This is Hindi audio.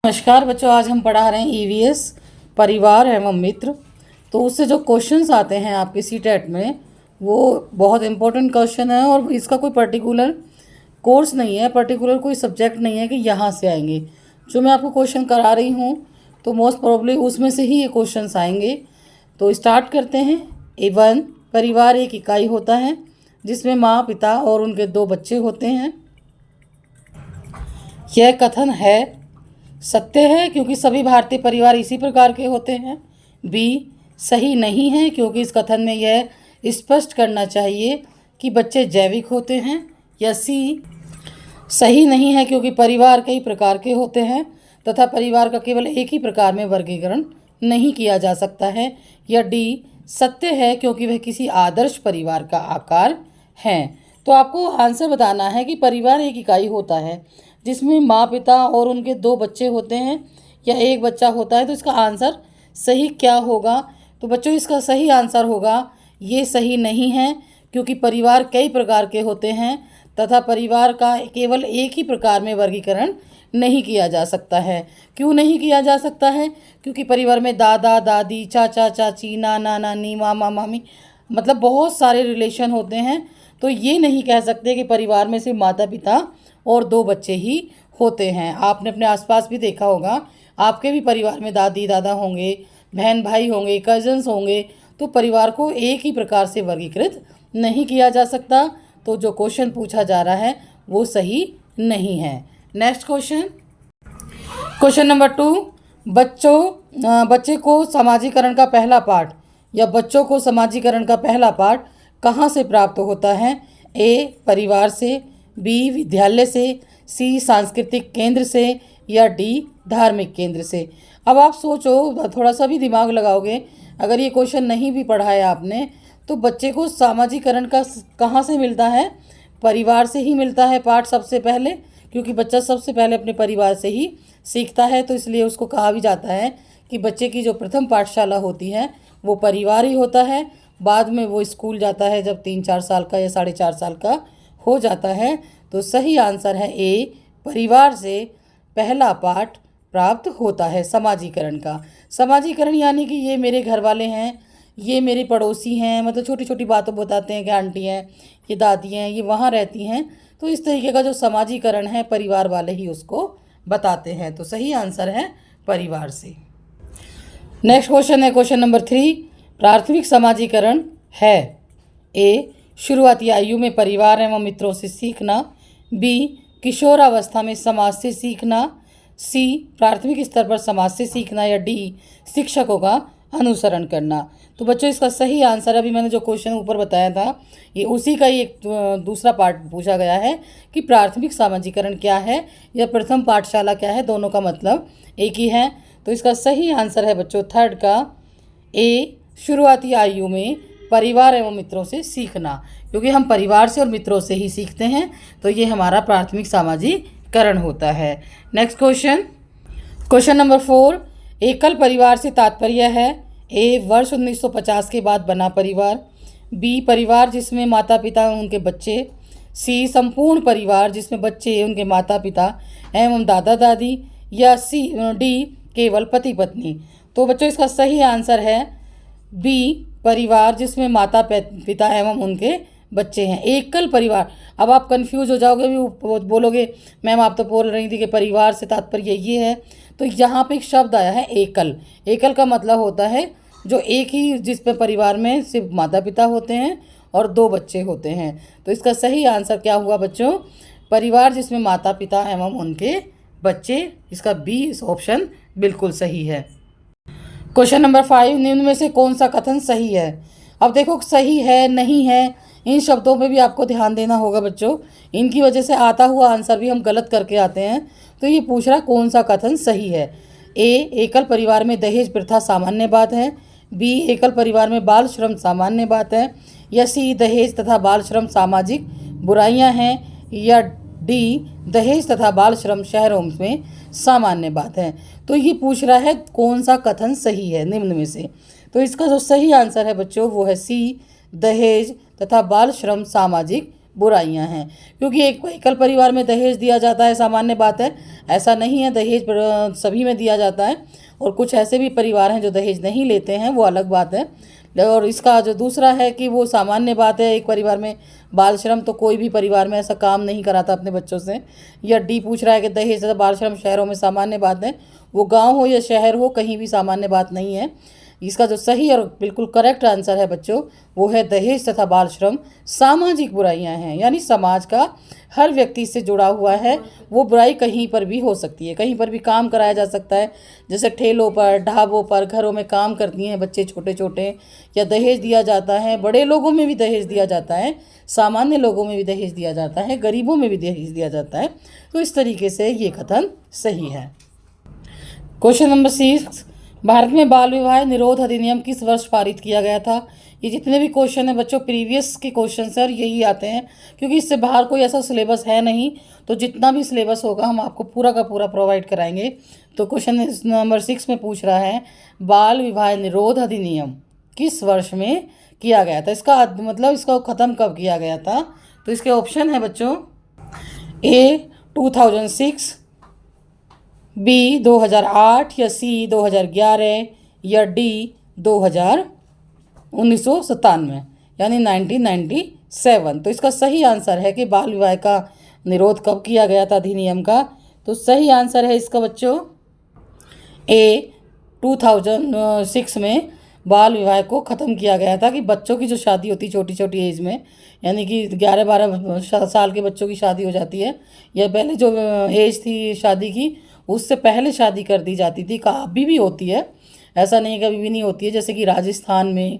नमस्कार बच्चों, आज हम पढ़ा रहे हैं ईवीएस परिवार एवं मित्र। तो उससे जो क्वेश्चंस आते हैं आपके सीटेट में वो बहुत इंपॉर्टेंट क्वेश्चन है और इसका कोई पर्टिकुलर कोर्स नहीं है, पर्टिकुलर कोई सब्जेक्ट नहीं है कि यहाँ से आएंगे। जो मैं आपको क्वेश्चन करा रही हूँ तो मोस्ट प्रोबेबली उसमें से ही ये क्वेश्चंस आएंगे। तो स्टार्ट करते हैं। A1, परिवार एक इकाई होता है जिसमें माँ, पिता और उनके 2 बच्चे होते हैं। यह कथन है सत्य है क्योंकि सभी भारतीय परिवार इसी प्रकार के होते हैं। बी, सही नहीं है क्योंकि इस कथन में यह स्पष्ट करना चाहिए कि बच्चे जैविक होते हैं। या सी, सही नहीं है क्योंकि परिवार कई प्रकार के होते हैं तथा परिवार का केवल एक ही प्रकार में वर्गीकरण नहीं किया जा सकता है। या डी, सत्य है क्योंकि वह किसी आदर्श परिवार का आकार है। तो आपको आंसर बताना है कि परिवार एक इकाई होता है जिसमें माँ, पिता और उनके 2 बच्चे होते हैं या एक बच्चा होता है। तो इसका आंसर सही क्या होगा? तो बच्चों इसका सही आंसर होगा ये सही नहीं है क्योंकि परिवार कई प्रकार के होते हैं तथा परिवार का केवल एक ही प्रकार में वर्गीकरण नहीं किया जा सकता है। क्यों नहीं किया जा सकता है? क्योंकि परिवार में दादा दादी, चाचा चाची, नाना नानी, मामा मामी, मतलब बहुत सारे रिलेशन होते हैं। तो ये नहीं कह सकते कि परिवार में सिर्फ माता पिता और 2 बच्चे ही होते हैं। आपने अपने आसपास भी देखा होगा, आपके भी परिवार में दादी दादा होंगे, बहन भाई होंगे, कजन्स होंगे। तो परिवार को एक ही प्रकार से वर्गीकृत नहीं किया जा सकता। तो जो क्वेश्चन पूछा जा रहा है वो सही नहीं है। नेक्स्ट क्वेश्चन, क्वेश्चन नंबर 2, बच्चे को समाजीकरण का पहला पाठ या बच्चों को समाजीकरण का पहला पाठ कहाँ से प्राप्त होता है? ए, परिवार से, बी, विद्यालय से, सी, सांस्कृतिक केंद्र से, या डी, धार्मिक केंद्र से। अब आप सोचो, थोड़ा सा भी दिमाग लगाओगे, अगर ये क्वेश्चन नहीं भी पढ़ा है आपने तो बच्चे को सामाजिकरण का कहाँ से मिलता है? परिवार से ही मिलता है पाठ सबसे पहले, क्योंकि बच्चा सबसे पहले अपने परिवार से ही सीखता है। तो इसलिए उसको कहा भी जाता है कि बच्चे की जो प्रथम पाठशाला होती है वो परिवार ही होता है। बाद में वो स्कूल जाता है जब 3-4 साल का या 4.5 साल का हो जाता है। तो सही आंसर है ए, परिवार से पहला पाठ प्राप्त होता है समाजीकरण का। समाजीकरण यानी कि ये मेरे घर वाले हैं, ये मेरे पड़ोसी हैं, मतलब छोटी छोटी बातों बताते हैं कि आंटी हैं, ये दादी हैं, ये वहाँ रहती हैं। तो इस तरीके का जो समाजीकरण है परिवार वाले ही उसको बताते हैं। तो सही आंसर है परिवार से। नेक्स्ट क्वेश्चन है क्वेश्चन नंबर 3, प्राथमिक समाजीकरण है ए, शुरुआती आयु में परिवार एवं मित्रों से सीखना, बी, किशोरावस्था में समाज से सीखना, सी, प्राथमिक स्तर पर समाज से सीखना, या डी, शिक्षकों का अनुसरण करना। तो बच्चों इसका सही आंसर, अभी मैंने जो क्वेश्चन ऊपर बताया था ये उसी का ही एक दूसरा पार्ट पूछा गया है कि प्राथमिक समाजीकरण क्या है या प्रथम पाठशाला क्या है, दोनों का मतलब एक ही है। तो इसका सही आंसर है बच्चों थर्ड का ए, शुरुआती आयु में परिवार एवं मित्रों से सीखना, क्योंकि हम परिवार से और मित्रों से ही सीखते हैं। तो ये हमारा प्राथमिक सामाजिकरण होता है। नेक्स्ट क्वेश्चन, क्वेश्चन नंबर 4, एकल परिवार से तात्पर्य है ए, वर्ष 1950 के बाद बना परिवार, बी, परिवार जिसमें माता पिता एवं उनके बच्चे, सी, संपूर्ण परिवार जिसमें बच्चे, उनके माता पिता एवं दादा दादी, या सी, डी, केवल पति पत्नी। तो बच्चों इसका सही आंसर है बी, परिवार जिसमें माता पिता एवं उनके बच्चे हैं, एकल परिवार। अब आप कंफ्यूज हो जाओगे, भी बोलोगे मैम आप तो बोल रही थी कि परिवार से तात्पर्य ये है। तो यहाँ पे एक शब्द आया है एकल। एकल का मतलब होता है जो एक ही, जिसमें परिवार में सिर्फ माता पिता होते हैं और 2 बच्चे होते हैं। तो इसका सही आंसर क्या हुआ बच्चों? परिवार जिसमें माता पिता एवं उनके बच्चे। इसका बी ऑप्शन बिल्कुल सही है। क्वेश्चन नंबर 5, निम्न में से कौन सा कथन सही है? अब देखो सही है नहीं है इन शब्दों पे भी आपको ध्यान देना होगा बच्चों, इनकी वजह से आता हुआ आंसर भी हम गलत करके आते हैं। तो ये पूछ रहा कौन सा कथन सही है। ए, एकल परिवार में दहेज प्रथा सामान्य बात है, बी, एकल परिवार में बाल श्रम सामान्य बात है, या सी, दहेज तथा बाल श्रम सामाजिक बुराइयां हैं, या डी, दहेज तथा बाल श्रम शहरों में सामान्य बात है। तो ये पूछ रहा है कौन सा कथन सही है निम्न में से। तो इसका जो सही आंसर है बच्चों वो है सी, दहेज तथा बाल श्रम सामाजिक बुराइयां हैं। क्योंकि एक एकल परिवार में दहेज दिया जाता है, सामान्य बात है, ऐसा नहीं है, दहेज सभी में दिया जाता है। और कुछ ऐसे भी परिवार हैं जो दहेज नहीं लेते हैं, वो अलग बात है। और इसका जो दूसरा है कि वो सामान्य बात है, एक परिवार में बाल श्रम, तो कोई भी परिवार में ऐसा काम नहीं कराता अपने बच्चों से। या डी पूछ रहा है कि दहेज तथा बाल श्रम शहरों में सामान्य बात है, वो गांव हो या शहर हो, कहीं भी सामान्य बात नहीं है। इसका जो सही और बिल्कुल करेक्ट आंसर है बच्चों, वो है दहेज तथा बाल श्रम सामाजिक बुराइयां हैं, यानी समाज का हर व्यक्ति से जुड़ा हुआ है। वो बुराई कहीं पर भी हो सकती है, कहीं पर भी काम कराया जा सकता है। जैसे ठेलों पर, ढाबों पर, घरों में काम करती हैं बच्चे छोटे छोटे, या दहेज दिया जाता है। बड़े लोगों में भी दहेज दिया जाता है, सामान्य लोगों में भी दहेज दिया जाता है, गरीबों में भी दहेज दिया जाता है। तो इस तरीके से ये कथन सही है। क्वेश्चन नंबर 6, भारत में बाल विवाह निरोध अधिनियम किस वर्ष पारित किया गया था? ये जितने भी क्वेश्चन हैं बच्चों प्रीवियस के क्वेश्चन है और यही आते हैं, क्योंकि इससे बाहर कोई ऐसा सिलेबस है नहीं। तो जितना भी सिलेबस होगा हम आपको पूरा का पूरा प्रोवाइड कराएंगे। तो क्वेश्चन नंबर 6 में पूछ रहा है बाल विवाह निरोध अधिनियम किस वर्ष में किया गया था? इसका मतलब इसको ख़त्म कब किया गया था? तो इसके ऑप्शन है बच्चों, ए 2006, बी 2008, या सी 2011, या डी 1997 यानी 1997। तो इसका सही आंसर है कि बाल विवाह का निरोध कब किया गया था अधिनियम का। तो सही आंसर है इसका बच्चों ए 2006 में बाल विवाह को ख़त्म किया गया था। कि बच्चों की जो शादी होती छोटी छोटी एज में, यानी कि 11-12 साल के बच्चों की शादी हो जाती है, या पहले जो एज थी शादी की उससे पहले शादी कर दी जाती थी। अभी भी होती है, ऐसा नहीं कभी भी नहीं होती है। जैसे कि राजस्थान में